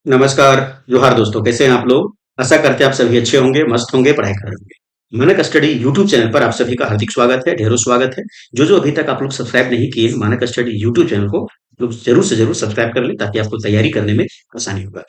नमस्कार, जोहार दोस्तों, कैसे हैं आप लोग? आशा करते हैं आप सभी अच्छे होंगे, मस्त होंगे, पढ़ाई कर रहे होंगे। मानक स्टडी यूट्यूब चैनल पर आप सभी का हार्दिक स्वागत है, ढेरों स्वागत है। जो अभी तक आप लोग सब्सक्राइब नहीं किए हैं, मानक स्टडी यूट्यूब चैनल को लोग जरूर से जरूर सब्सक्राइब कर लें ताकि आपको तैयारी करने में आसानी होगा।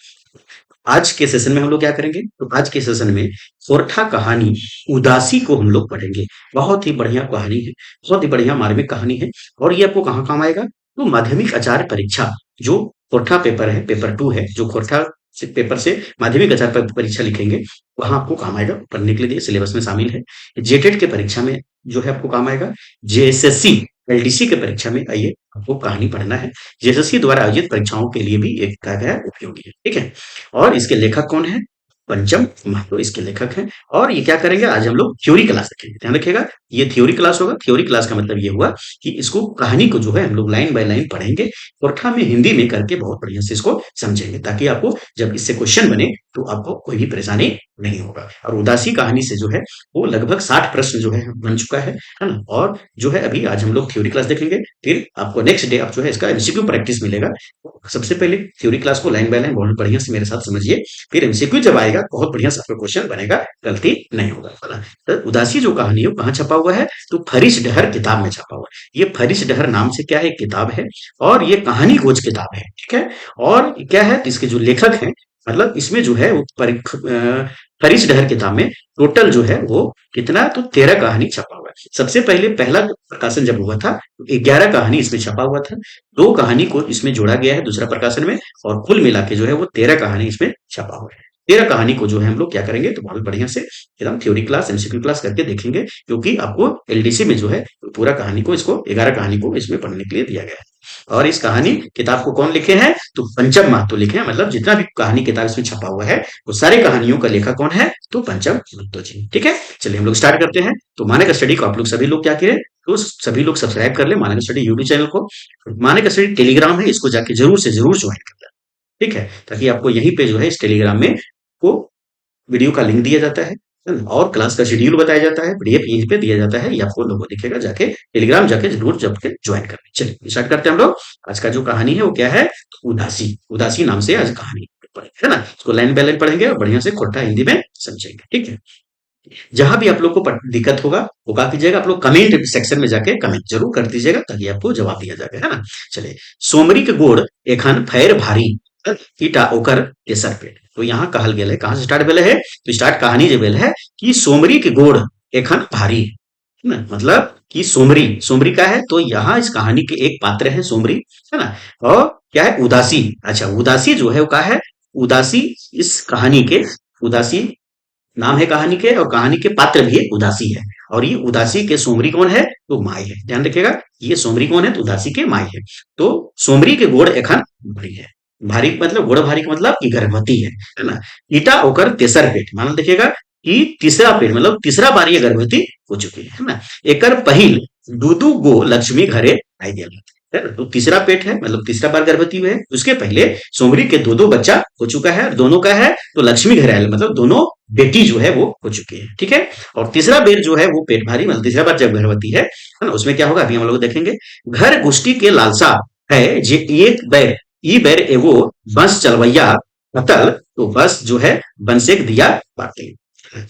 आज के सेशन में हम लोग क्या करेंगे? तो आज के सेशन में सोरठा कहानी उदासी को हम लोग पढ़ेंगे। बहुत ही बढ़िया कहानी है, बहुत ही बढ़िया मार्मिक कहानी है और ये आपको कहाँ काम आएगा? तो माध्यमिक आचार्य परीक्षा जो खोरठा पेपर है, पेपर 2 है, जो खोरठा से पेपर से माध्यमिक आचार्य परीक्षा लिखेंगे, वहां आपको काम आएगा, पढ़ने के लिए सिलेबस में शामिल है। जेटेट के परीक्षा में जो है आपको काम आएगा। जेएसएससी एलडीसी के परीक्षा में आइए आपको कहानी पढ़ना है। जेएसएससी द्वारा आयोजित परीक्षाओं के लिए भी एक क्या है उपयोगी है, ठीक है। और इसके लेखक कौन है? पंचम महतो इसके लेखक हैं। और ये क्या करेंगे, आज हम लोग थ्योरी क्लास रखेंगे, ध्यान रखिएगा। ये थ्योरी क्लास होगा। थ्योरी क्लास का मतलब ये हुआ कि इसको कहानी को जो है हम लोग लाइन बाय लाइन पढ़ेंगे, कोठा में हिंदी में करके बहुत बढ़िया से इसको समझेंगे, ताकि आपको जब इससे क्वेश्चन बने तो आपको कोई भी परेशानी नहीं होगा। और उदासी कहानी से जो है वो लगभग 60 प्रश्न जो है बन चुका है ना। और जो है अभी आज हम लोग थ्योरी क्लास देखेंगे, फिर आपको नेक्स्ट डे आप जो है इसका एमसीक्यू प्रैक्टिस मिलेगा। सबसे पहले थ्योरी क्लास को लाइन बाय लाइन बहुत बढ़िया से मेरे साथ समझिए, फिर एमसीक्यू जब आएगा बहुत बढ़िया से आपका क्वेश्चन बनेगा, गलती नहीं होगा, है ना। तो उदासी जो कहानी है वो कहाँ छपा हुआ है? तो फरिश डहर किताब में छपा हुआ है। ये फरिश डहर नाम से क्या है, एक किताब है और ये कहानी गोज किताब है, ठीक है। और क्या है, तो इसके जो लेखक हैं, मतलब इसमें जो है वो फरिश डहर किताब में टोटल जो है वो कितना, तो 13 कहानी छपा हुआ है। सबसे पहले पहला प्रकाशन जब हुआ था तो 11 कहानी इसमें छपा हुआ था, 2 कहानी को इसमें जोड़ा गया है दूसरा प्रकाशन में, और कुल मिला के जो है वो 13 कहानी इसमें छपा हुआ है। 13 कहानी को जो है हम लोग क्या करेंगे, तो बहुत बढ़िया से एकदम थ्योरी क्लास एमसीक्यू क्लास करके देखेंगे, क्योंकि आपको एलडीसी में जो है पूरा कहानी को इसको 11 कहानी को इसमें पढ़ने के लिए दिया गया है। और इस कहानी किताब को कौन लिखे हैं? तो पंचम महतो लिखे हैं। मतलब जितना भी कहानी किताब इसमें छपा हुआ है वो सारी कहानियों का लेखक कौन है? तो पंचम महतो जी, ठीक है। चलिए हम लोग स्टार्ट करते हैं। तो मानक स्टडी को आप लोग सभी लोग क्या करें, तो सभी लोग सब्सक्राइब कर ले मानक स्टडी यूट्यूब चैनल को। मानक स्टडी टेलीग्राम है, इसको जाके जरूर से जरूर ज्वाइन कर लें, ठीक है, ताकि आपको यहीं पे जो है इस टेलीग्राम में को वीडियो का लिंक दिया जाता है ना? और क्लास का शेड्यूल बताया जाता है, पीडीएफ यहीं पे दिया जाता है, ये आपको लोगों दिखेगा, जाके टेलीग्राम जाके जरूर जाके ज्वाइन कर लें। चलिए स्टार्ट करते हैं हम लोग। आज का जो कहानी है वो क्या है, तो उदासी। उदासी नाम से आज कहानी पढ़ेंगे, है ना। इसको लाइन बाय लाइन पढ़ेंगे और बढ़िया से खोटा हिंदी में समझेंगे, ठीक है। जहां भी आप लोग को दिक्कत होगा वो क्या कीजिएगा, आप लोग कमेंट सेक्शन में जाके कमेंट जरूर कर दीजिएगा, ताकि आपको जवाब दिया जाएगा, है ना। चलिए, सोमरी के गोड़ एखन फैर भारी ईटा ओकर तेसर पेट। तो यहाँ कहल गेल है, कहाँ से स्टार्ट भेल है, तो स्टार्ट कहानी जो भेल है कि सोमरी के गोड़ एखन भारी, है ना। मतलब कि सोमरी, सोमरी का है, तो यहाँ इस कहानी के एक पात्र है सोमरी, है ना। और क्या है, उदासी। अच्छा, उदासी जो है वो क्या है, उदासी इस कहानी के, उदासी नाम है कहानी के, और कहानी के पात्र भी उदासी है। और ये उदासी के सोमरी कौन है, तो माई है, ध्यान रखिएगा। ये सोमरी कौन है, तो उदासी के माई है। तो सोमरी के गोड़ एखन भारी है। भारी मतलब गोड़ भारी का मतलब कि गर्भवती है ना। ईटा ओकर तेसर पेट, मान देखिएगा कि तीसरा पेट, मतलब तीसरा बार ये गर्भवती हो चुकी है ना। एकर पहिल दूदू गो लक्ष्मी घरे आई गेल, है ना? तो तीसरा पेट है, मतलब तीसरा बार गर्भवती हुए है। उसके पहले सोमरी के दो दो बच्चा हो चुका है, और दोनों का है तो लक्ष्मी घर आयल, मतलब दोनों बेटी जो है वो हो चुकी है, ठीक है। और तीसरा बेर जो है वो पेट भारी, मतलब तीसरा बार जब गर्भवती है ना, उसमें क्या होगा अभी हम लोग देखेंगे। घर गुष्टी के लालसा है जे एक बैर, ई बैर एगो बंस चलवैया कतल, तो बस जो है बंसेक दिया बाटे।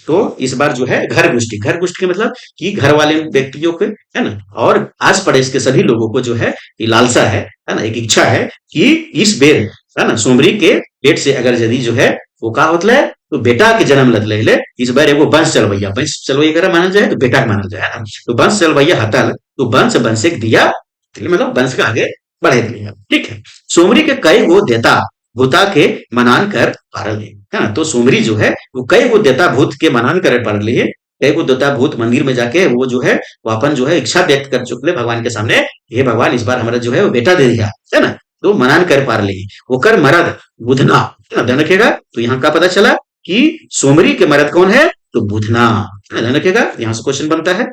तो इस बार जो है घर गोष्ठी के मतलब कि घर वाले व्यक्तियों के, है ना, और आस पड़ोस के सभी लोगों को जो है ये लालसा है ना, एक इच्छा है कि इस बेर, है ना, सोमरी के पेट से अगर यदि जो है वो का होता है, तो बेटा के जन्म ले इस बार एगो वंश चलवैया अगर मानल जाए तो बेटा के मानल जाए, है ना। तो वंश चलवैया हतल, तो वंश वंश दिया, मतलब वंश का आगे बढ़े दिया, ठीक है। सोमरी के कई गो देता भूता के मनान कर पारल है ना। तो सोमरी जो है वो कई गो देवता भूत के मनान करे पारल है। कई गो देवता भूत मंदिर में जाके वो जो है वो अपन जो है इच्छा व्यक्त कर चुके भगवान के सामने, हे भगवान इस बार हमारा जो है वो बेटा दे दिया, है ना। तो मनान कर पार ले ओकर मरद बुधना, है ना, ध्यान रखेगा। तो यहाँ का पता चला कि सोमरी के मरद कौन है, तो बुधना, है ना, ध्यान रखेगा। यहाँ से क्वेश्चन बनता है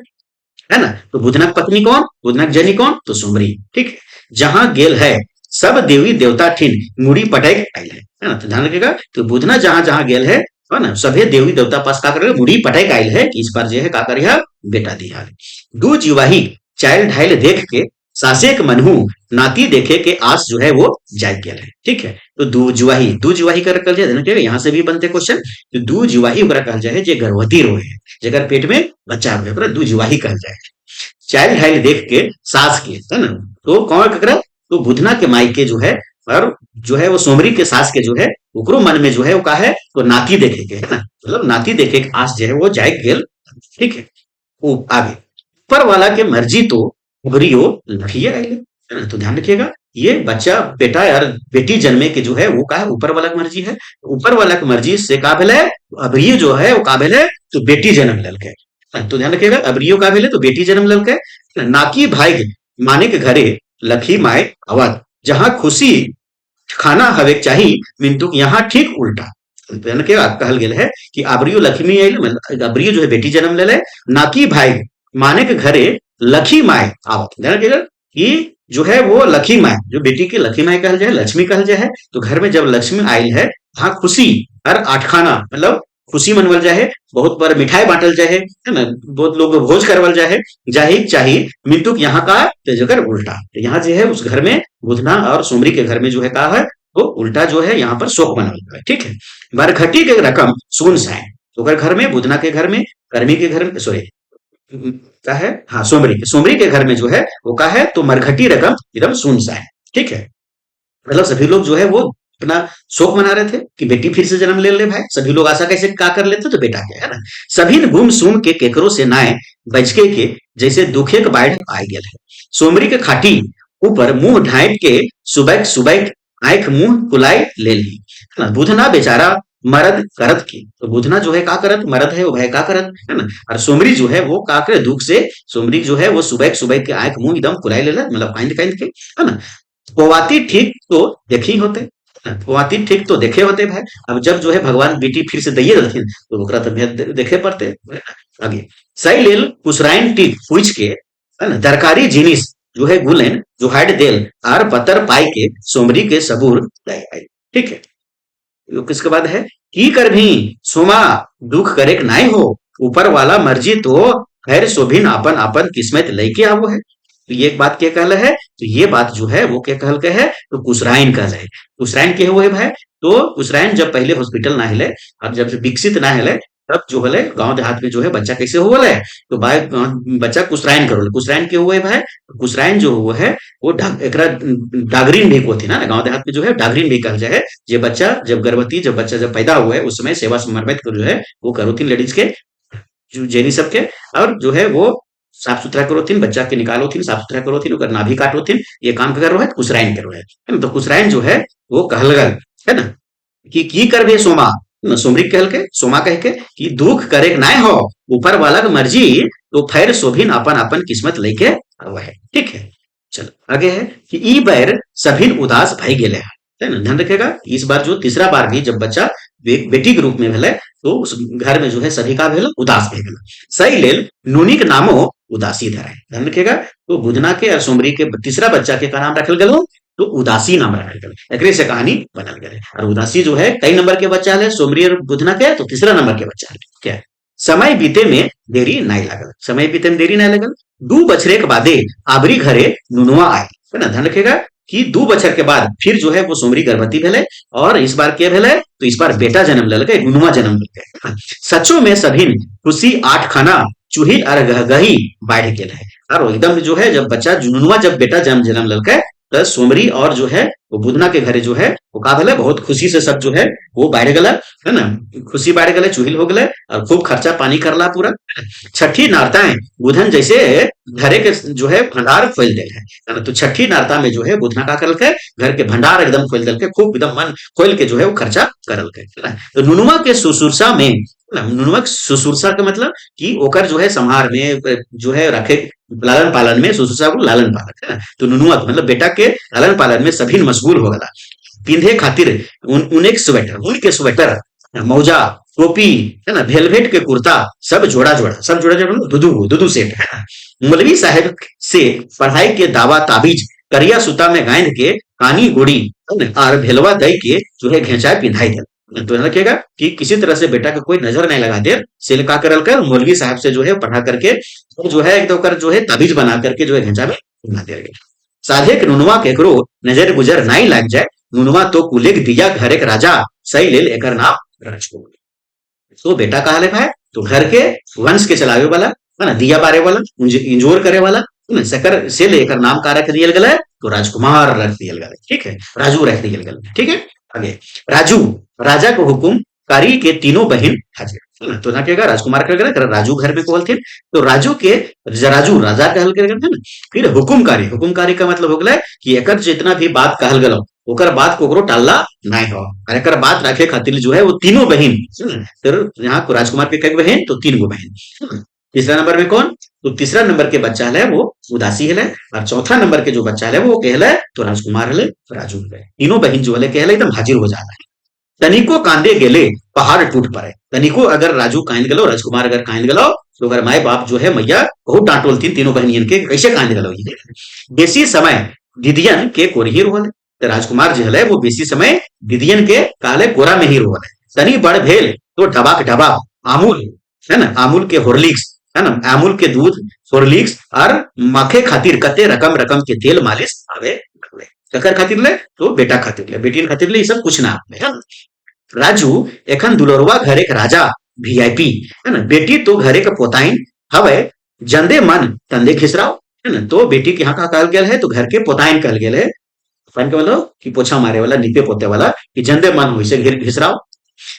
ना। तो बुधनक पत्नी कौन, बुधनक जनी कौन, तो सोमरी, ठीक है। जहां गेल है सब देवी देवता ठिन मुड़ी पटक आयल है ना। तो ध्यान रखिएगा, तो बुधना जहां जहां गेल है ना, सभे देवी देवता पास का करे मुड़ी पटक आयल है कि इस बार जो है का करिया बेटा दिया। दू जीवाही चाइल्ड ढाइल देख के सासेक मनहू नाती देखे के आस जो है वो जाग गया है। ठीक है, तो दू जुआही कर कहल जाए ना, यहाँ से भी बनते क्वेश्चन। तो दू जुआही ओकरा कहल जाए जे गर्भवती रोए है, जेकर पेट में बच्चा रोए, ओकरा दू जुआही कहल जाए। चाइल्ड हाइल देख के सास के, है ना, तो कौन ककरा, तो बुधना के माई के जो है, और जो है वो सोमरी के सास के जो है, ओकरो मन में जो है वो का है, तो नाती देखे के, है ना, मतलब नाती देखे के आस जो है वो जाग गेल। ठीक है, वो आगे ऊपर वाला के मर्जी तो उभरियो लखिए आइले, है ना, तो ध्यान रखिएगा, ये बच्चा बेटा यार बेटी जन्मे के जो है वो का है, ऊपर वाला की मर्जी है। ऊपर वाला की मर्जी से काबिल है, अब ये जो है वो काबिल है, तो बेटी जन्म ललके। तो ध्यान रखिएगा, अब रियो काबिल है तो बेटी जन्म ललके। नाकी भाई माने के घरे लखी माए अवध, जहां खुशी खाना हवे चाही, मिंटू यहाँ ठीक उल्टा। यानी कि कहल गेल है कि अबरियो लक्ष्मी आइल, मतलब अबरियो जो है बेटी जन्म ले ले, नाकी भाई माने के घरे लखी माए आवत, ध्यान रखिएगा कि जो है वो लखी माए, जो बेटी की लखी माए कहल जाए, लक्ष्मी कहल जाए है। तो घर में जब लक्ष्मी आयल है, वहां खुशी और आठखाना मतलब खुशी मनवल जाए, बहुत पर मिठाई बांटल जाए, है ना, बहुत लोग भोज करवल जाए, जाही चाही मिंटू यहाँ का तेजकर उल्टा। तो यहाँ जो है उस घर में बुधना और सुमरी के घर में जो है कहा है, वो उल्टा जो है यहाँ पर शोक मनवल जाए। ठीक है, बरखटी के रकम सुन जाए, तो अगर घर में बुधना के घर में, कर्मी के घर में, सॉरी क्या है, हाँ सोमरी के घर में जो है वो क्या है, तो मरघटी रकम एकदम सुनसान है। ठीक है, मतलब सभी लोग जो है वो अपना शोक मना रहे थे कि बेटी फिर से जन्म ले ले भाई। सभी लोग आशा कैसे का कर लेते तो बेटा के, है ना। सभी ने गुम सुम के केकरो से नाए बजके के जैसे दुखे के बाढ़ आ गया है। सोमरी के खाटी ऊपर मुंह ढांप के सुबह सुबह आंख मुंह कुलाई ले ली, है ना। बुधना बेचारा मरद करत की, तो बुधना जो है का करत, मरद है वो भाई का करत, है ना। और सोमरी जो है वो का करे दुख से, सोमरी जो है वो सुबह सुबह के आंख मुंह एकदम कुलाई ले ला, मतलब कांद कांद के, है ना। पोवाती ठीक तो देखी होते, पोवाती ठीक तो देखे होते भाई। अब जब जो है भगवान बेटी फिर से दैये रहथिन, तो ओकरा तो देखे पड़ते, है ना। आगे सही लेल कुसराइन टीक पूछ के, है ना, दरकारी जिनिस जो है गुलेन जो हाइड देल आर पतर पाई के सोमरी के सबूर दे आई। ठीक है, तो किसके बाद है, की कर भी सोमा दुख करे के नाई हो, ऊपर वाला मर्जी तो खैर शोभिन अपन अपन किस्मत लेके आवो है। तो ये एक बात क्या कहल है, तो ये बात जो है वो क्या कहल के है, तो कुसराइन कहल है। कुसराइन के हुए भाई, तो कुसराइन जब पहले हॉस्पिटल ना हिले और जब से विकसित ना हिले, तब जो हले गांव देहात में जो है बच्चा कैसे हुआ है, तो भाई बच्चा कुसराइन करो, कुसराइन के हुए भाई, कुसराइन जो हुआ है वो एकरा डागरीन भी होती ना, गांव देहात में जो है डागरीन भी कहल जाए। ये बच्चा जब गर्भवती, जब बच्चा जब पैदा हुआ है उस समय सेवा समर्पित जो है वो करोतीन लेडीज के, जो जेनी सबके, और जो है वो साफ सुथरा करोथिन, बच्चा के निकालोथिन, साफ सुथरा करोथिन, ओकर नाभि काटोथिन, ये काम कर रहा है कुसराइन कर रहा है ना। तो कुसराइन जो है वो कहलगल, है ना, कि की करबे सोमा, न सोमरी कहल के सोमा कह के कि दुख करे के नाय हो, ऊपर वाला के मर्जी तो फिर शोभिन अपन अपन किस्मत लेके आवा है। ठीक है, चलो आगे है कि ई बार सभी उदास भई गेले है ना। ध्यान रखेगा, इस बार जो तीसरा बार भी जब बच्चा बेटी के रूप में भेले, तो उस घर में जो है सभी का भेल उदास भे गेल। सही लेल नूनी के नामो उदासी धराए, ध्यान रखेगा। तो बुधना के और सोमरी के तीसरा बच्चा के का नाम रखल गेल, तो उदासी नाम रखल गेल, एकरे से कहानी बनल गेल। और उदासी जो है कई नंबर के बच्चा है, सोमरी और बुधना के, तो तीसरा नंबर के बच्चा है। क्या है, समय बीते में देरी नहीं लागल, समय बीते में देरी नहीं लगल। 2 बछरे के बादे आबरी घरे नुनुआ आए, है ना। ध्यान रखेगा कि 2 बछर के बाद फिर जो है वो सोमरी गर्भवती भेले, और इस बार के भेले, तो इस बार बेटा जन्म ललके, नुनुआ जन्म ललके। सचो में सभी खुशी 8 खाना चूहिल और गहगही बाढ़ गेल है। और एकदम जो है जब बच्चा नुनुआ जब बेटा जन्म ललके, तो सोमरी और जो है वो बुधना के घरे जो है वो का भेले, बहुत खुशी से सब जो है वो बाढ़ गला, है ना। खुशी बाढ़ गले, चूहिल हो गले, और खूब खर्चा पानी करला पूरा। छठी नारताएं बुधन जैसे घरे के जो है भंडार खोल दे है ना। तो छठी नारता में जो है बुधना का करल के घर के भंडार एकदम खोल दल के, खूब एकदम मन खोल के जो है वो खर्चा करल के, है ना। तो नुनुआ के सुसुरसा में, नुनुआ के सुसुरसा का मतलब कि ओकर जो है संहार में जो है रखे, लालन पालन में, सुसुरसा को लालन पालन, है ना। तो नुनुआ मतलब बेटा के लालन पालन में सभी मशगूल हो गला। पिंधे खातिर उन स्वेटर, उनके स्वेटर, मौजा, टोपी, है ना, वेलवेट के कुर्ता, सब जोड़ा जोड़ा, सब जोड़ा जोड़ा, दुदू सेट, है ना। मौलवी साहब से पढ़ाई के दावा ताबीज करिया सूता में गांध के कानी गोड़ी और भेलवा दई के जो है घेंचा पिंधाई दे। तो रखेगा कि किसी तरह से बेटा को कोई नजर नहीं लगा दे, सिल का करल कर मौलवी साहब से जो है पढ़ा करके, और जो है एक दो कर जो है ताबीज बना करके जो है घेंचा में पिंधा दे। साधे के नुनवा केकरो नजर गुजर नाई लाग जाए, नुनवा तो कुलेग दिया घर एक राजा, सही लेल एकर नाम राजकुमार। तो बेटा कहा लिखा है, तो घर के वंश के चलावे वाला है ना, दिया बारे वाला, इंजोर करे वाला है ना, सकर से लेकर नाम का रख दिया गया है, तो राजकुमार रख दिया गया है। ठीक है, राजू रख दिया गया है। ठीक है, आगे राजू राजा को हुकुम कारी के तीनों बहन हाजिर है ना, तो ना कहेगा राजकुमार कह गया राजू घर में कहल थे, तो राजू के राजू राजा कहल गया है ना। फिर हुकुमकारी, हुकुमकारी का मतलब हो गया कि एकर जितना भी बात कहल गया ओकर बात को टालना नहीं हो, और एकर बात रखे खातिर जो है वो तीनों बहन, फिर यहाँ को राजकुमार के कई बहन, तो तीन गो बहन। तीसरा नंबर में कौन, तो तीसरा नंबर के बच्चा है वो उदासी है, और चौथा नंबर के जो बच्चा है वो कहला तो राजकुमार है, राजू है। तीनों बहन जो है कहला एकदम हाजिर हो जाता है। तनिको कांदे गेले पहाड़ टूट पड़े, तनिको अगर राजू कांद गलो, राजकुमार अगर कांद गलो, तो अगर माए बाप जो है मैया बहुत डांटोल थी तीनों बहनियन के कैसे कांद गलो। बेसी समय दीदियन के कोरही रोल, तो राजकुमार जो है वो बेसी समय दीदियन के काले कोरा में ही रोल है। तनी बड़ भेल तो ढबाक ढबाक आमूल है ना, आमूल के हॉर्लिक्स है ना, आमूल के दूध हॉर्लिक्स और माखे खातिर कते रकम रकम के तेल मालिश आवे ककर खातिर ले, तो बेटा खातिर ले, बेटी खातिर ले, ये सब कुछ ना है ना। राजू एखन दुलरवा घरे के राजा वीआईपी है ना, बेटी तो घरे के पोताइन हवे, जंदे मन तंदे खिसराओ है ना, तो बेटी के यहाँ का कहल गया है, तो घर के पोताइन कहल गया है। पोताइन के मतलब कि पोछा मारे वाला, नीपे पोते वाला, कि जंदे मन हुई से घिर घिसराओ।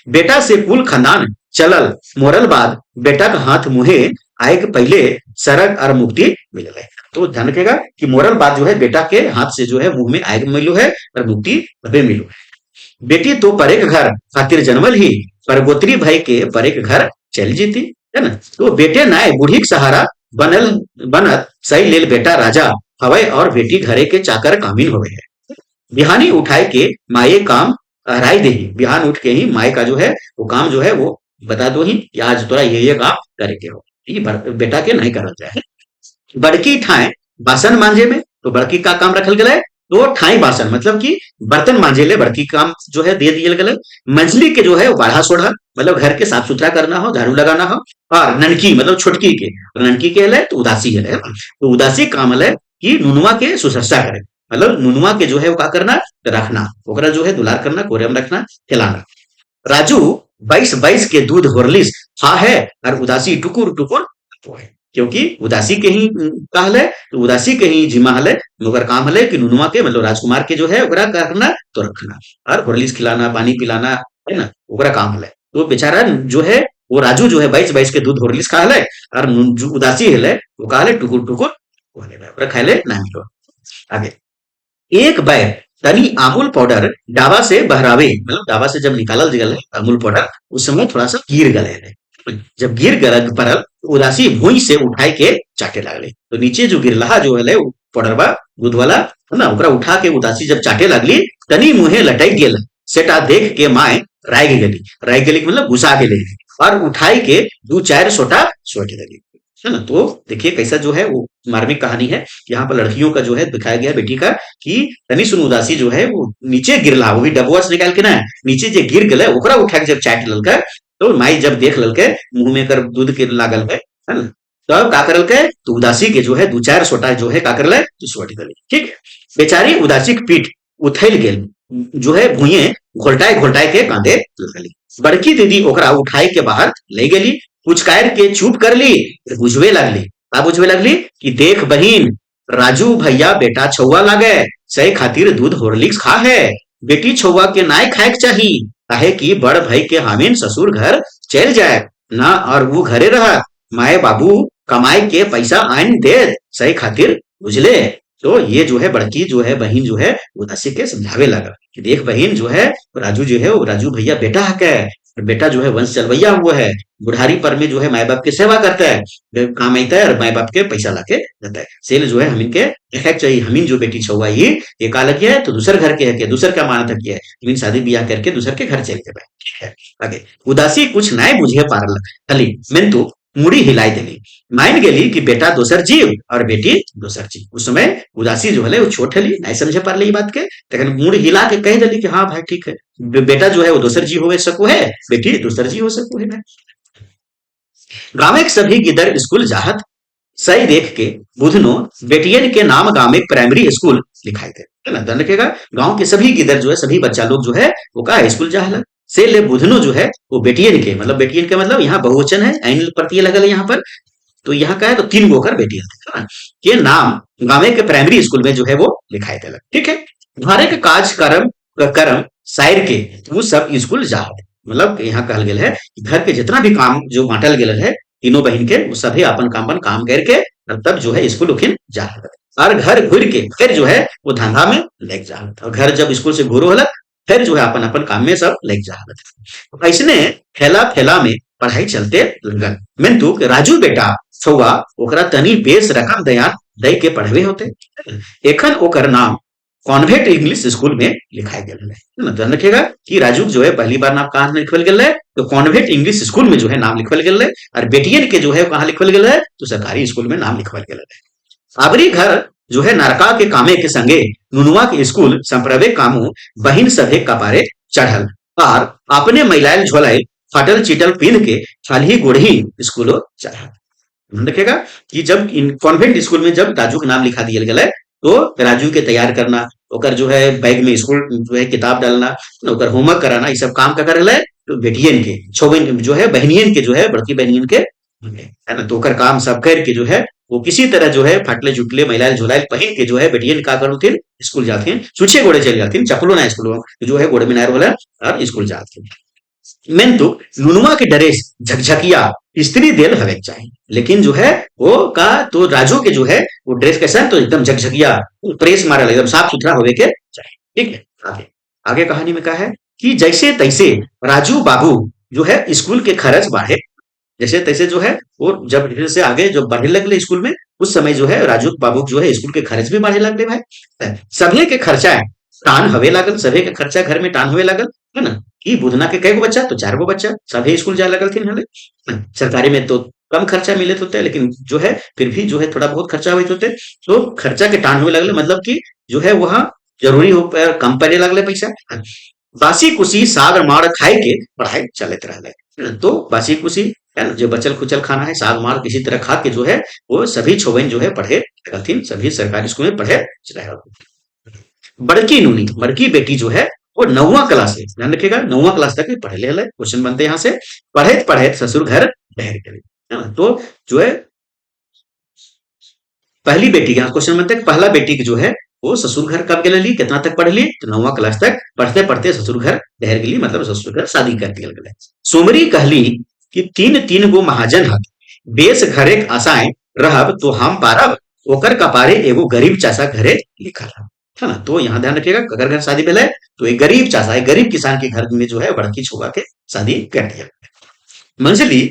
बेटा से कुल खानदान चलल मोरल बाद, बेटा का हाथ मुहे आए के पहले सरग और मुक्ति मिलल है, तो ध्यान रखेगा कि मोरल बात जो है बेटा के हाथ से जो है मुंह में आए मिलो है और मुक्ति अबे मिलो है। बेटी तो परे के घर खातिर जन्मल ही, पर गोत्री भाई के परे के घर चल जीती है ना, तो बेटे नाय बूढ़ी के सहारा बनल बनत सही लेल बेटा राजा हवय, और बेटी घरे के चाकर कामिन होवे है। बिहानी उठाए के माये काम राय दे, बिहान उठ के ही माए का जो है वो काम जो है वो बता दो ही कि आज तोरा ये काम करे के हो, बेटा के नहीं करल जाए। बड़की ठाए बासन मांजे में, तो बड़की का काम रखल गया है, तो ठाई बासन मतलब कि बर्तन मांजे ले बड़की काम जो है दे दिए गए। मंझली के जो है वो बाढ़ा सोढ़ा मतलब घर के साफ सुथरा करना हो, झाड़ू लगाना हो, और ननकी मतलब छोटकी के, तो ननकी के है तो उदासी है, तो उदासी काम है कि नुनुआ के सुसरसा करे, मतलब नुनुआ के जो है वो का करना रखना, ओकरा जो है दुलार करना, कोरे में रखना, खिलाना। राजू 22 के दूध हॉर्लिक्स खा है, और उदासी टुकुर टुकुर है, क्योंकि उदासी के ही कहल है, तो उदासी के ही जिम्मा हले, मगर काम हले कि नुनुआ के मतलब राजकुमार के जो है ओकरा करना तो रखना, और हॉर्लिक्स खिलाना, पानी पिलाना है ना, ओकरा काम हले। तो बेचारा जो है वो राजू जो है 22 के दूध हॉर्लिक्स खा हले, और जो उदासी हले वो कहले टुकुर टुकुर ओकरा खाइले ना मिलो। आगे एक बैर तनी अमूल पाउडर डावा से बहरावे, मतलब डावा से जब निकालल गल अमूल पाउडर उस समय थोड़ा सा गिर गले है, जब गिर गल परल तो उदासी भूई से उठाई के चाटे लगले, तो नीचे जो गिरलहा जो है पाउडर बा दूध वाला है ना, ओकरा उठा के उदासी जब चाटे लगली तनी मुहे लटक गेल, सेटा देख के माए राय गेली मतलब गुस्सा गेले, और उठाई के दू चार सोटा सोटे लगी है ना। तो देखिए कैसा जो है वो मार्मिक कहानी है, यहाँ पर लड़कियों का जो है दिखाया गया बेटी का कि तनी सुन उदासी जो है वो नीचे गिरला, वो भी डबुआ से निकाल के ना नीचे जो गिर गए ओकरा उठा के जब चाट ललके, तो माई जब देख ललके मुंह में कर दूध के लागल है ना, तब का करल के तो उदासी के जो है दू चार सोटा जो है का करले तो सोट गली। ठीक है, बेचारी उदासी के पीठ उथल गेल जो है भुइये घोलटाए घोलटाए के कांदे लगली, बड़की दीदी ओकरा उठाई के बाहर ले गेली, पुचकार के चुप कर ली, बुझवे लगली, का बुझवे लगली कि देख बहिन राजू भैया बेटा छुआ लागे, सही खातिर दूध हॉर्लिक्स खा है, बेटी छुआ के नाय खाए के चाहिए, काहे कि बड़ भाई के हामिन ससुर घर चल जाए ना, और वो घरे रहा, माए बाबू कमाई के पैसा आन दे, सही खातिर बुझले। तो ये जो है बड़की जो है बहन जो है उदासी के समझावे लगा कि देख बहन जो है राजू जो है वो राजू भैया बेटा हक है, बेटा जो है वंश चलवैया हुआ है, बुढ़ारी पर में जो है माए बाप की सेवा करता है, काम आता है और माए बाप के पैसा लाके देता है, सेल जो है हमीन के देखा चाहिए, हमीन जो बेटी छुआ ये का लगी है तो दूसर घर के है के दूसर का माना किया है, हमीन शादी ब्याह करके दूसर के घर चले गए। ठीक है, आगे उदासी कुछ नाय बुझे पारल खाली मैं तो मुड़ी हिलाई देली, मान गेली कि बेटा दोसर जीव और बेटी दोसर जीव। उस समय उदासी जो है वो छोट हली नहीं समझे पारली बात के, लेकिन मुड़ हिला के कह दिली कि हाँ भाई ठीक है, बेटा जो है वो दोसर जीव हो सको है, बेटी दोसर जीव हो सको है। गाँव के सभी गिदर स्कूल जाहत, सही देख के बुधनो बेटियन के नाम गांव में प्राइमरी स्कूल लिखाई थे, है ना। ध्यान रखिएगा, गांव के सभी गिदर जो है, सभी बच्चा लोग जो है वो का स्कूल जाहला। से ले बुधनो जो है वो बेटियन के, मतलब बेटियन के मतलब यहाँ बहुवचन है, ऐन प्रत्यय लगल है यहाँ पर। तो यहाँ का है तो तीन गो होकर बेटियन थे, है ना। के नाम गांव के प्राइमरी स्कूल में जो है वो लिखाए थे, ठीक है। घरे के काज कर्म साइर के वो सब स्कूल जा, मतलब यहाँ कहल गेल है कि घर के जितना भी काम जो बांटल गेल है तीनों बहन के, वो सभी अपन काम करके तब जो है स्कूल उखिन जा, और घर घुर के फिर जो है वो धंधा में लग जा, और घर जब स्कूल से घुरो हलक फिर जो है अपन अपन काम में सब लग जा। ऐसने ठेला ठेला में पढ़ाई चलते लगल। मिंतु के राजू बेटा छुआ ओकरा तनी बेस रकम दया दई के पढ़वे होते। एखन ओकर नाम कॉन्वेंट इंग्लिश स्कूल में लिखाई गेल है ना। ध्यान रखिएगा कि राजू जो है पहली बार नाम कहाँ लिखल गेल है, तो कॉन्वेंट इंग्लिश स्कूल में जो है नाम लिखल गेल है, और बेटियन के जो है कहाँ लिखल गेल है, तो सरकारी स्कूल में नाम लिखल गेल है। अबरी घर जो है नरका के कामे के संगे नुनुआ के स्कूल संप्रवे कामू बहिन सभे कपारे चढ़ल, और अपने महिलाएं झोलाए फाटल चिटल पीन के खाली गोढ़ी स्कूलो चढ़ा। ध्यान रखिएगा कि जब कॉन्वेंट स्कूल में जब राजू का नाम लिखा दिया गया है, तो राजू के तैयार करना, ओकर जो है बैग में स्कूल जो है किताब डालना, ओकर होमवर्क कराना, ये सब काम का करल है तो बेटियन के छोबन जो है बहनियन के जो है बड़की बहनियन के, है ना। तो ओकर काम सब करके जो है वो किसी तरह जो है फाटले जुटले महिलाएं झोलाए पहन के जो है बेटियन का करथिन स्कूल जाथिन, छुछे गोड़े चल जाथिन, चपलो ना स्कूल जो है गोड़े में नार वाला और स्कूल जाथिन। मिंतु नुनुआ के ड्रेस झकझकिया स्त्री देल हवे चाहिए, लेकिन जो है वो का तो राजू के जो है वो ड्रेस कैसा है, तो एकदम झकझकिया प्रेस मारल एकदम साफ सुथरा होवे के चाहिए, ठीक है। आगे आगे कहानी में कहा है कि जैसे तैसे राजू बाबू जो है स्कूल के खर्च बढ़े, जैसे तैसे जो है वो जब धीरे से आगे जब बढ़ने लगले स्कूल में, उस समय जो है राजू बाबू जो है स्कूल के खर्च भी बढ़ने लगले भाई। सभी के खर्चा टान हवे लागल, सभी के खर्चा घर में टान हुए लागल, है ना। कि बुधना के कई गो बच्चा, तो चार गो बच्चा सभी स्कूल जाए लगल थी हले। सरकारी में तो कम खर्चा मिले होते, लेकिन जो है फिर भी जो है थोड़ा बहुत खर्चा हुए होते, तो खर्चा के टान हुए लगले, मतलब कि जो है वहाँ जरूरी हो कम पड़े लगले पैसा। बासी कुसी साग मार खाए के पढ़ाई चलते रहले, तो बासी कुसी है ना, जो बचल खुचल खाना है साग मार किसी तरह खा के जो है वो सभी छोबन जो है पढ़े रहथिन, सभी सरकारी स्कूल में पढ़े रहे। बड़की नूनी बड़की बेटी जो है वो 9वां क्लास है, ध्यान रखिएगा 9वां क्लास तक पढ़े ले है। क्वेश्चन बनते हैं यहाँ से, पढ़े पढ़े ससुर घर ठहर गए, है ना। तो जो है पहली बेटी का क्वेश्चन बनते हैं, पहला बेटी की जो है वो ससुर घर कब गए ली, कितना तक पढ़ ली, तो 9वां क्लास तक पढ़ते पढ़ते ससुर घर ठहर गई, मतलब ससुर घर शादी कर दिया गया। सोमरी कहली कि तीन तीन गो महाजन हक बेस घरे आसाए रहब तो हम पारब, ओकर कपारे एगो गरीब चाचा घरे लिखल है ना। तो यहाँ ध्यान रखिएगा अगर घर शादी भेल है तो एक गरीब चाचा एक गरीब किसान के घर में जो है बड़की छुआ के शादी कर दिया। मंजली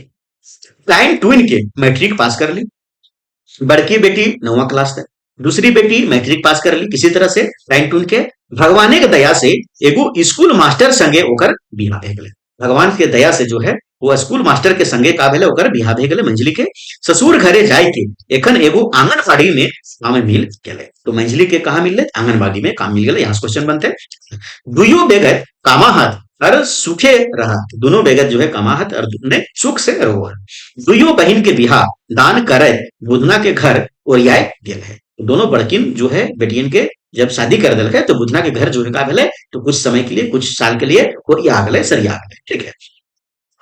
टाइम ट्विन के मैट्रिक पास कर ली, बड़की बेटी 9वां क्लास तक, दूसरी बेटी मैट्रिक पास कर ली किसी तरह से टाइम ट्विन के। भगवान के दया से एगो स्कूल मास्टर संगे ओकर बियाह भे गेलै, भगवान के दया से जो है वो स्कूल मास्टर के संगे का भेले ओकर बियाह भे गेलै मंजली के। ससुर घरे जाय के एखन एगो आंगनबाड़ी में काम मिल गेलै, तो मंजली के कहा मिलले, आंगनबाड़ी में काम मिल गेलै। यहाँ से क्वेश्चन बनते दुइयो बेगत कामाहत और सुखे रहा, दोनों बेगत जो है कामाहत और ने सुख से रहो। दुइयो बहन के बियाह दान करे बुधना के घर ओरियाए गेल है, तो दोनों बड़किन जो है बेटियन के जब शादी कर दिल है तो बुधना के घर जो है का भेले, तो कुछ समय के लिए कुछ साल के लिए ओरिया गेले सरिया गेले, ठीक है।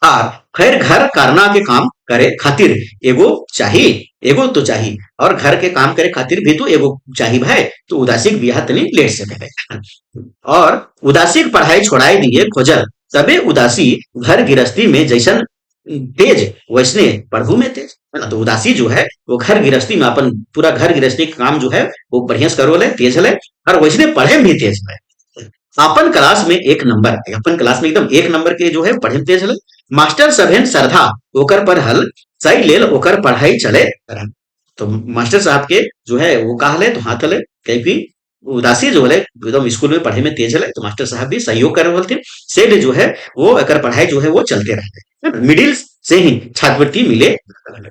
और खैर घर करना के काम करे खातिर एगो चाहिए, एगो तो चाहिए, और घर के काम करे खातिर भी तो एगो चाहिए भाई, तो उदासी बियाह तनी लेट से करे, और उदासी पढ़ाई छोड़ाई दिए खोजल, तबे उदासी घर गृहस्थी में जैसन तेज वैसने पढ़ू में तेज, है ना। तो उदासी जो है वो घर गृहस्थी में अपन पूरा घर गृहस्थी का काम जो है वो बढ़िया से करो ले, तेज है, और वैसने पढ़े में भी तेज है। अपन क्लास में एक नंबर, अपन क्लास में एकदम एक नंबर के जो है पढ़े में तेज है। मास्टर सभेन श्रद्धा ओकर पर हल सही लेल ओकर पढ़ाई चले रह, तो मास्टर साहब के जो है वो कहा ले तो हाथ ले, क्योंकि उदासी जो है एकदम स्कूल में पढ़े में तेज है, तो मास्टर साहब भी सहयोग कर रहे थे, से जो है वो एकर पढ़ाई जो है वो चलते रहते। मिडिल से ही छात्रवृत्ति मिले,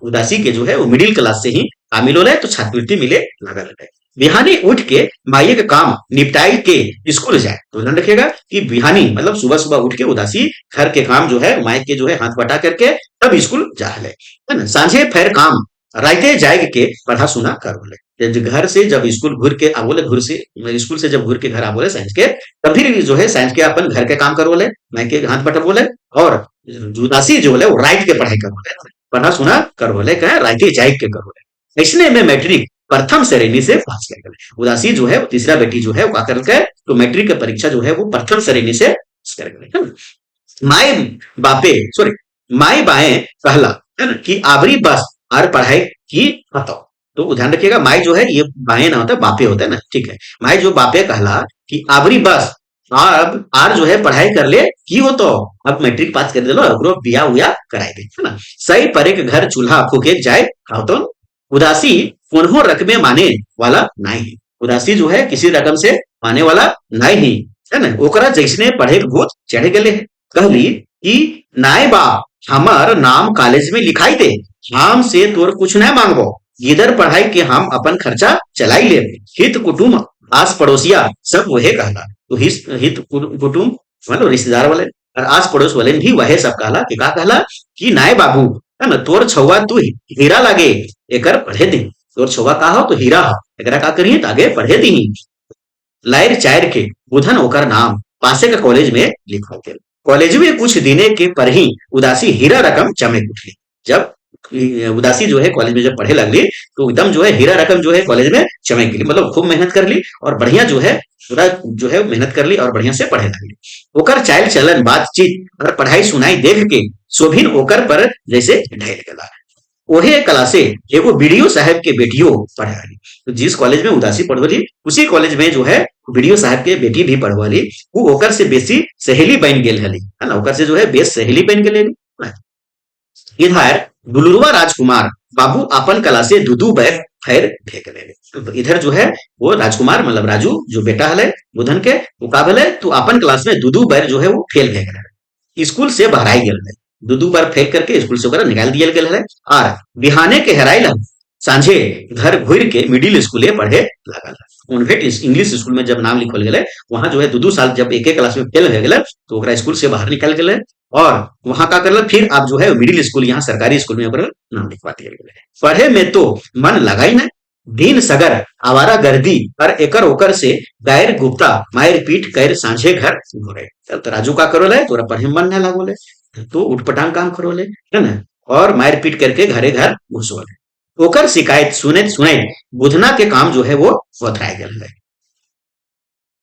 उदासी के जो है वो मिडिल क्लास से ही शामिल हो रहे, तो छात्रवृत्ति मिले लगा रहे। बिहानी उठ के माइये का काम निपटाई के स्कूल जाए, तो ध्यान रखिएगा कि बिहानी मतलब सुबह सुबह उठ के उदासी घर के काम जो है माइक के जो है हाथ बटा करके तब स्कूल जा है ना। सांझे फेर काम राइते जाग के पढ़ा सुना कर बोले। घर से जब स्कूल घूर के आ बोले, घर से स्कूल से जब घूर के घर आ बोले साइंस के, तभी भी जो है साइंस के अपन घर के काम कर बोले, मैं के हाथ बटा बोले। और उदासी जो बोले वो राइट के पढ़ाई कर बोले, पढ़ा सुना कर बोले, कहे राइते जाग के कर बोले। इसने में मैट्रिक प्रथम श्रेणी से पास कर गए। उदासी जो है तीसरा बेटी जो है वो का कर के, तो मैट्रिक की परीक्षा जो है वो प्रथम श्रेणी से पास कर गए। माए बापे सॉरी माए बाएं कहला, है ना, कि आबरी बस और पढ़ाई की बताओ। तो ध्यान रखिएगा, माई जो है ये बाएं ना होता है, बापे होता है ना, ठीक है। माई जो बापे कहला कि आबरी बस अब आर जो है पढ़ाई कर ले की हो, तो अब मैट्रिक पास कर दे लो, अगरो बिया उया कराई दे, है ना। सही परे के घर चूल्हा फूके जाए खाओ तो। उदासी पुनः रक में माने वाला नहीं है। उदासी जो है किसी रकम से माने वाला नहीं है ना। ओकरा जैसने पढ़े के भूत चढ़ गए है। कहली कि नाय बा हमार नाम कॉलेज में लिखाई दे, हम से तोर कुछ न मांगबो, इधर पढ़ाई के हम अपन खर्चा चलाई ले। हित कुटुम आस पड़ोसिया सब वहे कहला। तो हित कुटुम मतलब रिश्तेदार वाले और आस पड़ोस वाले भी वहे सब कहला कि का कहला कि नाय बाबू, है ना, तोर छौवा तू हीरा लागे, एकर पढ़े दी। तोर छौवा का हो तो हीरा हो, एकरा का करिए तो आगे पढ़े दी। लायर चायर के बुधन ओकर नाम पासे का कॉलेज में लिखा गया। कॉलेज में कुछ दिने के पर ही उदासी हीरा रकम चमक उठली। जब उदासी जो है कॉलेज में जब पढ़े लगली, तो एकदम जो है हीरा रकम जो है कॉलेज में चमक गई, मतलब खूब मेहनत कर ली और बढ़िया जो है पूरा जो है मेहनत कर ली और बढ़िया से पढ़े लगली। ओकर चाल चलन बातचीत और पढ़ाई सुनाई देख के शोभिन ओकर पर जैसे ढल गला। ओहे क्लासे एगो बीडीओ साहब के बेटियों पढ़े रही। तो जिस कॉलेज में उदासी पढ़वली उसी कॉलेज में जो है बीडीओ साहब के बेटी भी पढ़वली। वो ओकर से बेसी सहेली बन गेल हली, है ना, ओकर से जो है बेस सहेली बन गेल हली। इधर दुलुरुआ राजकुमार बाबू अपन कला से दुदू बैग फैर फेंक ले। तो इधर जो है वो राजकुमार मतलब राजू जो बेटा हले बुधन के, वो का भले तो अपन क्लास में दुदू बैर जो है वो फेल फेंक रहे, स्कूल से बहराई गेल है। दुदू बार फेंक करके स्कूल से ओकरा निकाल दिया गेल है। और बिहाने के हेराइल सांझे घर घुर के मिडिल स्कूले पढ़े लगल। कॉन्वेंट इंग्लिश स्कूल में जब नाम लिखल गए, वहां जो है दो साल जब एक क्लास में फेल हो गए, तो ओकरा स्कूल से बाहर निकल गए और वहां का करल फिर आप जो है मिडिल स्कूल यहाँ सरकारी स्कूल में ओकरा नाम लिखवा दिया गया। पढ़े में तो मन लगाई ना, दिन सगर आवारा गर्दी पर एकर ओकर से गायर गुप्ता मायर पीट कर सांझे घर घुरे। तो राजू का करो ले, तोरा पढ़े में मन न लागो ले, तो उठपटांग काम करो ले, है ना, और मार पीट करके घरे घर घुसो ले। ओकर शिकायत सुने सुने बुधना के काम जो है वो बथराए गल है।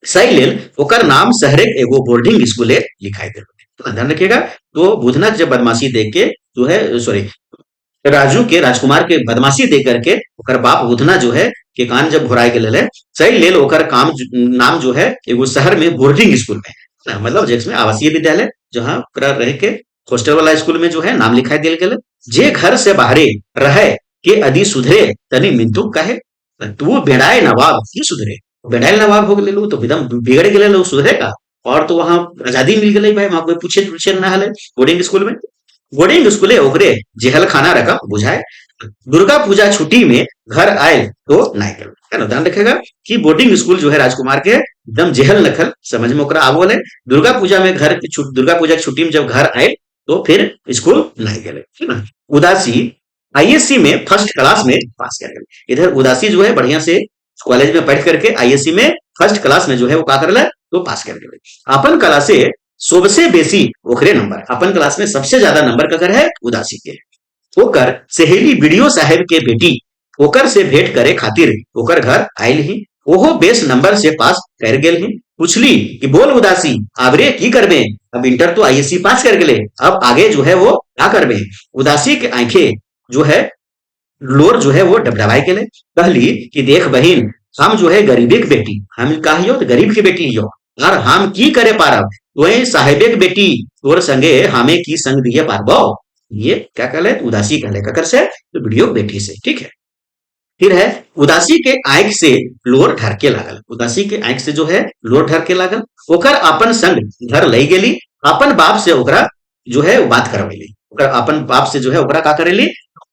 सही लेल ओकर नाम शहरे के एगो बोर्डिंग स्कूले लिखाई गल। तो ध्यान रखिएगा, तो बुधना जब बदमाशी देख के जो है सॉरी राजू के राजकुमार के बदमाशी दे करके ओकर बाप बुधना जो है के कान जब घुराए गए है, सही लेल ओकर काम नाम जो है एगो शहर में बोर्डिंग स्कूल में, मतलब जिसमें आवासीय विद्यालय जहाँ रह के हॉस्टल वाला स्कूल में जो है नाम लिखाई दिल गए। जे घर से बाहरे रहे के अदी सुधरे तनी मिंतु कहे, तू बेड़ाए नवाब की सुधरे, बेड़ाए नवाब हो गए तो एकदम बिगड़ गए लोग सुधरेगा। और तो वहां आजादी मिल गई भाई, वहां कोई पूछे ना हले। बोर्डिंग स्कूल में बोर्डिंग स्कूले ओकरे जेहल खाना रकम बुझाए। दुर्गा पूजा छुट्टी में घर आए तो नहीं गल, है ना। ध्यान रखेगा कि बोर्डिंग स्कूल जो है राजकुमार के एकदम जेहल नखल समझ में ओकरा आवल है। दुर्गा पूजा में घर की दुर्गा पूजा की छुट्टी में जब घर आए तो फिर स्कूल नहीं गए, है ना। उदासी आईएससी में फर्स्ट क्लास में पास कर गए। इधर उदासी जो है बढ़िया से कॉलेज में पढ़ करके आईएससी में फर्स्ट क्लास में जो है वो का कर तो पास कर गए। अपन कला से सबसे बेसी ओखरे नंबर, अपन क्लास में सबसे ज्यादा नंबर का है उदासी के। ओकर सहेली बीडीओ साहब के बेटी ओकर से भेंट करे खातिर ओकर घर आयल ही। ओहो बेस नंबर से पास कर गेल ही। पूछली कि बोल उदासी आबरे की करबे, अब इंटर तो आईएससी पास कर गए, अब आगे जो है वो क्या करबे। उदासी के आंखें जो है लोर जो है वो डबडबाई के ले। कहली कि देख बहिन, हम जो है गरीबे की बेटी, हम कहियो तो गरीब की बेटी हो, और हम की करे पारब, वही साहेबे की बेटी तोर संगे हमें की संग दिए पारबो। ये क्या कहले उदासी कहले ककर से, तो वीडियो बेटी से, ठीक है। फिर है उदासी के आंख से लोर ढरके लागल। उदासी के आंख से जो है लोर ढरके लागल। ओकर अपन संग घर ले गेली, अपन बाप से ओकरा जो है बात करवैली। ओकर अपन बाप से जो है ओकरा का करेली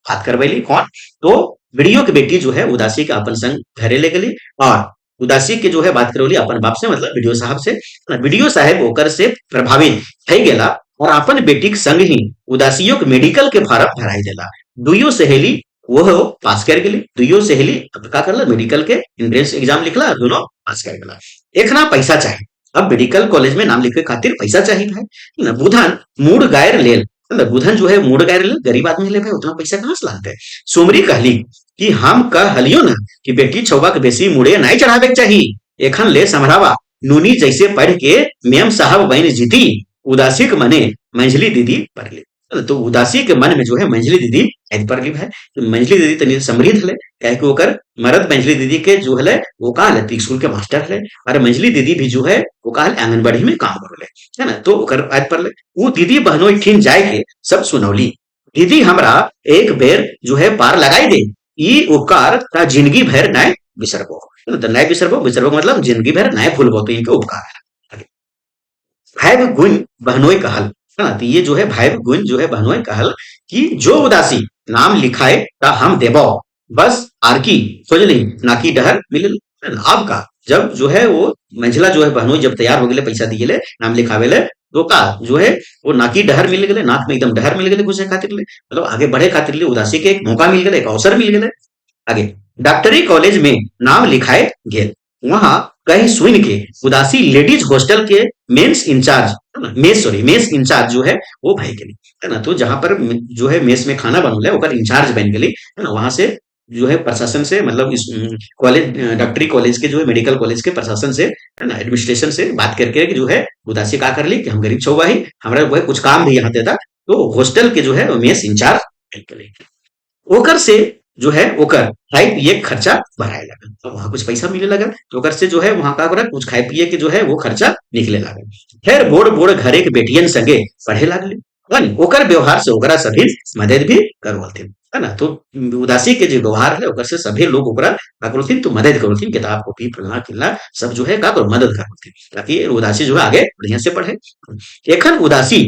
बात करवैली। कौन तो वीडियो की बेटी जो है उदासी के अपन संग घरे ले गली और उदासी के जो है बात करवली अपन बाप से, मतलब वीडियो साहब से। वीडियो साहब ओकर से प्रभावित થઈ गेला और अपन बेटी के संग ही उदासियों के मेडिकल के फार्म भराई देला। दुइयो सहेली वो पास कर गेली दुइयो सहेली। अब का करला मेडिकल के एंट्रेंस एग्जाम लिखला दोनों पास कर गेला। एक ना पैसा चाहिए, अब मेडिकल कॉलेज में नाम लिखे खातिर पैसा चाहिए भाई ना। बुधन मूड गायर लेल, मतलब बुधन जो है मूड गायर लेल, गरीब आदमी ले भाई उतना पैसा कहाँ से लाते। सोमरी कहली कि हम कह हलियो ना कि बेटी छौवा के बेसी मुड़े नहीं चढ़ावे के चाहिए, एखन ले समझावा नूनी जैसे पढ़ के मेम साहब बन जीती, उदासी के मने मंझली दीदी पढ़ ली। तो उदासी के मन में जो है मंझली दीदी ऐद पर है। तो मंझली दीदी तनी समृद्ध हले, काहे कि ओकर मरद मंझली दीदी के जो हले वो का हले स्कूल के मास्टर हले, और मंझली दीदी भी जो है वो का हले आंगनबाड़ी में काम करले, है ना। तो ओकर ऐद पर वो दीदी बहनोई ठीन जाए के सब सुनौली। दीदी हमरा एक बेर जो है पार लगाई दे, ई उपकार ता जिंदगी भर नाय बिसरबो। तो नाय बिसरबो, बिसरबो का मतलब जिंदगी भर नाय भूलबो, तो इनके उपकार है। भाई गुण बहनोई कहल, है ना। तो ये जो है भाई गुण जो है बहनोई कहल कि जो उदासी नाम लिखाए ता हम देबो, बस आर की खोज ली ना की डहर मिलल। अब का जब जो है वो मंझला जो है बहनोई जब तैयार हो गए पैसा दिए ले नाम लिखावे ले, तो का जो है वो नाकी डहर मिल गए, नाक में एकदम डहर मिल गए घुसे खातिर ले, मतलब आगे बढ़े खातिर ले उदासी के एक मौका मिल गए, एक अवसर मिल गए। आगे डॉक्टरी कॉलेज में नाम लिखाए गेल, वहां कहीं सुन के उदासी लेडीज हॉस्टल के मेंस इंचार्ज, है ना, मेस इंचार्ज जो है वो भाई गेली, है ना। तो जहां पर जो है मेस में खाना बनल है ओकर इंचार्ज बन गेली, है ना। वहां से जो है प्रशासन से, मतलब इस कॉलेज डॉक्टरी कॉलेज के जो है मेडिकल कॉलेज के प्रशासन से, है ना, एडमिनिस्ट्रेशन से बात करके कि जो है उदासी का कर ली कि हम गरीब छौवा ही, हमारा वो है कुछ काम भी यहाँ देता, तो हॉस्टल के जो है मेस इंचार्ज बन गेली। ओकर से जो है ओकर खाए पिए के खर्चा बढ़ाए लगा, तो वहां कुछ पैसा मिले लगा, तो ओकर से जो है वहां का ओकरा कुछ खाए पिए के जो है वो खर्चा निकले लगा। फिर बोड़ बोड़ घरे के बेटियन संगे पढ़े लागले, है ओकर व्यवहार से ओकरा सभी मदद भी करवलथिन, है ना। तो उदासी के जो व्यवहार है ओकर से सभी लोग ओकरा का करथिन, तो मदद करथिन, किताब कॉपी फलना किलना सब जो है का मदद करथिन, ताकि उदासी जो है आगे बढ़िया से पढ़े। एखन उदासी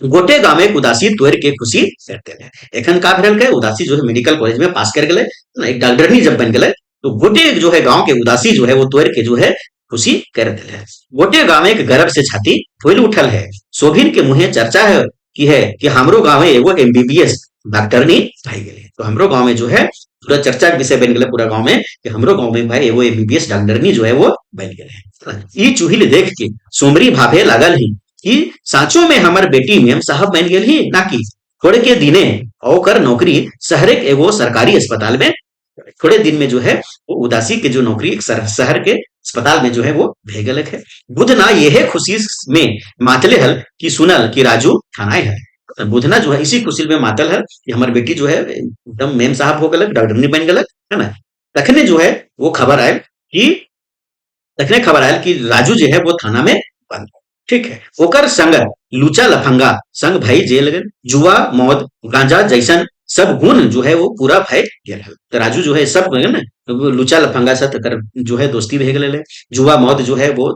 गोटे गामे उदासी तोड़ के खुशी करते हैं। एखन का भेल के उदासी जो है मेडिकल कॉलेज में पास कर गए, एक डॉक्टरनी जब बन गए, तो गोटे जो है गांव के उदासी जो है वो तोड़ के जो है खुशी कर दिले है। गोटे गाँव के गर्व से छाती फूल उठल है, शोभिन के मुहे चर्चा है कि हमरो गाँव में एगो एमबीबीएस डॉक्टरनी भाई गए। तो हमरो गाँव में जो है पूरा चर्चा के विषय बन गए पूरा गाँव में कि हमरो गाँव में भाई एगो एमबीबीएस डॉक्टरनी जो है वो बन गए। ई चूहिल देख के सोमरी भाभे लागल ही कि साँचो में हमर बेटी मेम साहब बन गेल ही, ना कि थोड़े के दिने ओकर नौकरी शहर के एगो सरकारी अस्पताल में, थोड़े दिन में जो है वो उदासी के जो नौकरी एक शहर के अस्पताल में जो है वो भेगलक है। बुधना यह खुशी में मातले हल कि सुनल कि राजू थानाए है। बुधना जो है इसी खुशी में मातल है कि हमार बेटी जो है एकदम मेम साहब हो गलक, डॉक्टरनी बन गलक, है ना। तखने जो है वो खबर आयल कि तखने खबर आयल कि राजू जो है वो थाना में बंद, ठीक है। ओकर संग लूचा लफंगा संग भाई जेल गए, जुआ मौत गांजा जैसन सब गुण जो है वो पूरा भय गेल है। तो राजू जो है सब है ना, तो वो लूचा लफंगा से तकर जो है दोस्ती भे गेले, जुआ मौत जो है वो,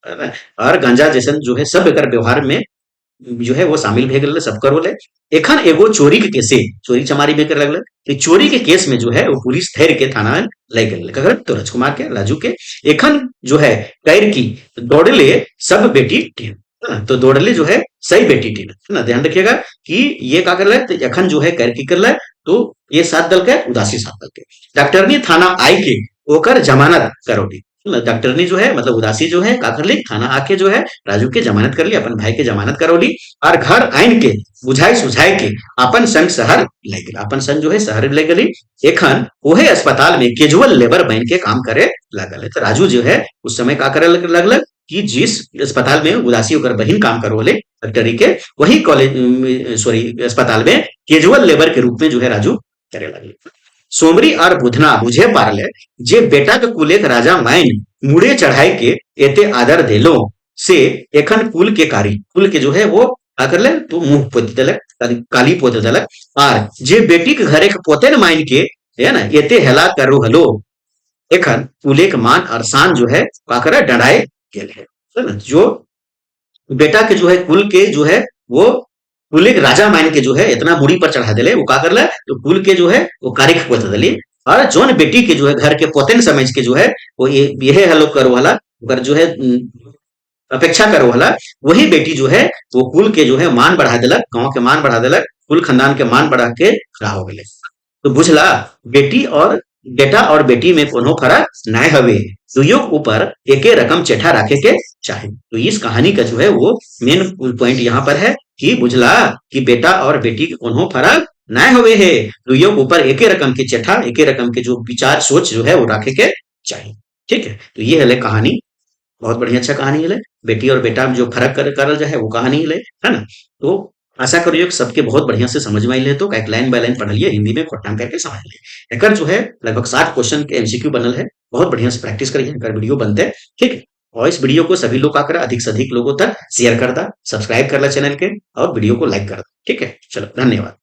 है ना, और गांजा जैसन जो है सब एकर व्यवहार में जो है वो शामिल भे गेल सब कर बोले। एखन एगो चोरी के केसे चोरी चमारी में कर लगल, कि चोरी के केस में जो है वो पुलिस धैर्य के थाना में ले गए, ककर तो राजकुमार के राजू के एखन जो है कैर की दौड़ले सब बेटी टीम, है ना। तो दौड़ले जो है सही बेटी टीम, है ना। ध्यान रखिएगा कि ये का कर ले, तो एखन जो है कैर की कर ले, तो ये साथ दल के उदासी साथ दल के डॉक्टरनी थाना आई के ओकर जमानत करोगी। डॉक्टरनी जो है मतलब उदासी जो है का कर ली थाना आके जो है राजू के जमानत कर ली, अपन भाई के जमानत करौली, और घर आइन के बुझाई सुझाई के अपन संग शहर ले गई, अपन संग जो है शहर ले गई। एखन ओहे अस्पताल में कैजुअल लेबर बन के काम करे लगल है। तो राजू जो है उस समय का करे लगल कि जिस अस्पताल में उदासी होकर बहिन काम करवले डॉक्टरी के, वही कॉलेज सॉरी अस्पताल में कैजुअल लेबर के रूप में जो है राजू करे लगे। सोमरी और बुधना बुझे पारले जे बेटा के कुलेक राजा माइन मुड़े चढ़ाई के एते आदर देलो से एखन कुल के जो है वो का कर ले, तो मुंह पोत देलक, काली पोत देलक, और जे बेटी के घरे के पोते न माइन के, है ना, एते हेला करो हलो, एखन कुले के मान और शान जो है का करे डराए गेल है ना। जो बेटा के जो है कुल के जो है वो कुल एक राजा मान के जो है इतना मुड़ी पर चढ़ा दिले, वो का करला तो कुल के जो है वो कारिक पोत दिली, और जोन बेटी के जो है घर के पोतेन समझ के जो है वो ये हलो करो वाला ओकर जो है अपेक्षा करो वाला, वही बेटी जो है वो कुल के जो है मान बढ़ा दिलक, गांव के मान बढ़ा दिलक, कुल खानदान के मान बढ़ा के खड़ा हो गए। तो बुझला बेटा और बेटी में कोनो फर्क नाय हवे, दुइयो ऊपर एके रकम चेठा राखे के चाहे। तो इस कहानी का जो है वो मेन पॉइंट यहाँ पर है कि बुझला कि बेटा और बेटी के कोनो फर्क नाय हवे है, दुइयो ऊपर एके रकम के चेठा, एके रकम के जो विचार सोच जो है वो राखे के चाहिए। ठीक है, तो ये है कहानी। बहुत बढ़िया अच्छा कहानी है। बेटी और बेटा में जो फर्क करल जाए वो कहानी है ना। तो आशा करियो कि सबके बहुत बढ़िया से समझ में आइले, तो एक लाइन बाय लाइन पढ़ लिए हिंदी में खोटाम करके समझ लिए। एकर जो है लगभग 60 क्वेश्चन के एमसीक्यू बनल है। बहुत बढ़िया से प्रैक्टिस करिए, एकर वीडियो बनते हैं। ठीक है, और इस वीडियो को सभी लोग आकर अधिक से अधिक लोगों तक शेयर कर दा, सब्सक्राइब कर ला चैनल के और वीडियो को लाइक कर दा। ठीक है, चलो धन्यवाद।